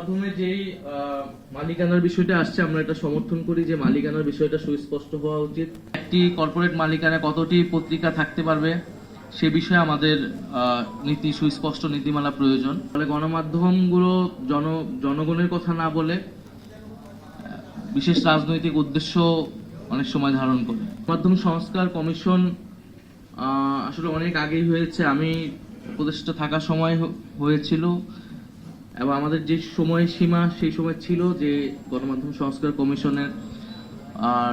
গণমাধ্যমে যেই মালিকানার বিষয়টা আসছে আমরা এটা সমর্থন করি যে মালিকানার বিষয়টা সুস্পষ্ট হওয়া উচিত। একটি কর্পোরেট মালিকানা কতটি পত্রিকা থাকতে পারবে সে বিষয়ে আমাদের নীতি সুস্পষ্ট নীতিমালা প্রয়োজন। ফলে গণমাধ্যমগুলো জনগণের কথা না বলে বিশেষ রাজনৈতিক উদ্দেশ্য অনেক সময় ধারণ করে। মাধ্যম সংস্কার কমিশন আসলে অনেক আগেই হয়েছে, আমি উপদেষ্টা থাকার সময় হয়েছিল এবং আমাদের যে সময়সীমা সেই সময় ছিল যে গণমাধ্যম সংস্কার কমিশনের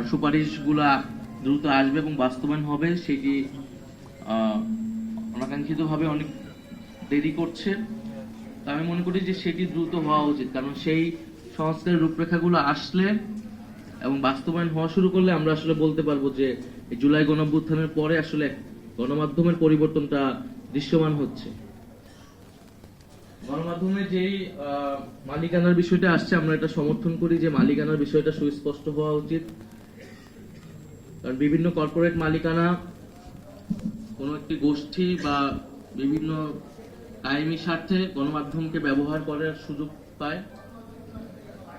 সুপারিশগুলা দ্রুত আসবে এবং বাস্তবায়ন হবে, সেটি অনাকাঙ্ক্ষিতভাবে অনেক দেরি করছে। আমি মনে করি যে সেটি দ্রুত হওয়া উচিত, কারণ সেই সংস্কারের রূপরেখাগুলো আসলে এবং বাস্তবায়ন হওয়া শুরু করলে আমরা আসলে বলতে পারবো যে জুলাই গণঅভ্যুত্থানের পরে আসলে গণমাধ্যমের পরিবর্তনটা দৃশ্যমান হচ্ছে। গণমাধ্যমে যেই মালিকানার বিষয়টা আসছে আমরা এটা সমর্থন করি যে মালিকানার বিষয়টা সুস্পষ্ট হওয়া উচিত, কারণ বিভিন্ন কর্পোরেট মালিকানা কোনো একটি গোষ্ঠী বা বিভিন্ন কায়েমি স্বার্থে গণমাধ্যমকে ব্যবহার করার সুযোগ পায়।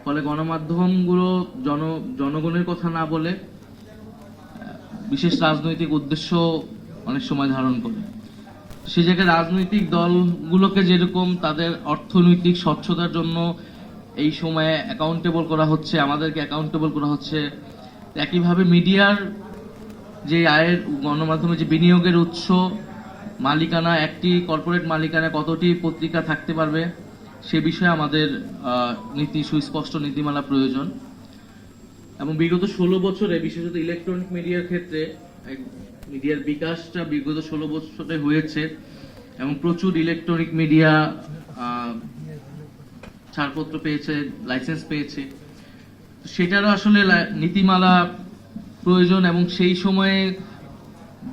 ফলে গণমাধ্যমগুলো জনগণের কথা না বলে বিশেষ রাজনৈতিক উদ্দেশ্য অনেক সময় ধারণ করে। সে জায়গায় রাজনৈতিক দলগুলোকে যেরকম তাদের অর্থনৈতিক স্বচ্ছতার জন্য এই সময়ে অ্যাকাউন্টেবল করা হচ্ছে, আমাদেরকে অ্যাকাউন্টেবল করা হচ্ছে, একইভাবে মিডিয়ার যে আয়ের গণমাধ্যমে যে বিনিয়োগের উৎস মালিকানা, একটি কর্পোরেট মালিকানা কতটি পত্রিকা থাকতে পারবে সে বিষয়ে আমাদের নীতি সুস্পষ্ট নীতিমালা প্রয়োজন। এবং বিগত 16 বছরে বিশেষত ইলেকট্রনিক মিডিয়ার ক্ষেত্রে মিডিয়ার বিকাশটা বিগত 16 বছরে হয়েছে এবং প্রচুর ইলেকট্রনিক মিডিয়া ছাড়পত্র পেয়েছে, লাইসেন্স পেয়েছে। সেটারও আসলে নীতিমালা প্রয়োজন এবং সেই সময়ে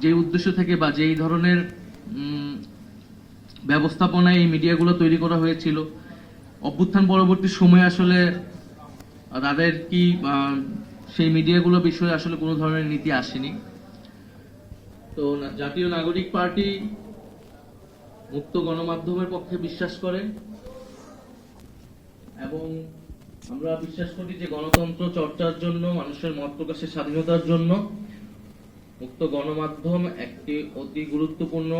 যে উদ্দেশ্য থেকে বা যেই ধরনের ব্যবস্থাপনায় এই মিডিয়াগুলো তৈরি করা হয়েছিল, অভ্যুত্থান পরবর্তী সময়ে আসলে তাদের কি সেই মিডিয়াগুলো বিষয়ে আসলে কোনো ধরনের নীতি আসেনি। তো জাতীয় নাগরিক পার্টি মুক্ত গণমাধ্যমের পক্ষে বিশ্বাস করে এবং আমরা বিশ্বাস করি যে গণতন্ত্র চর্চার জন্য, মানুষের মত প্রকাশের স্বাধীনতার জন্য মুক্ত গণমাধ্যম একটি অতি গুরুত্বপূর্ণ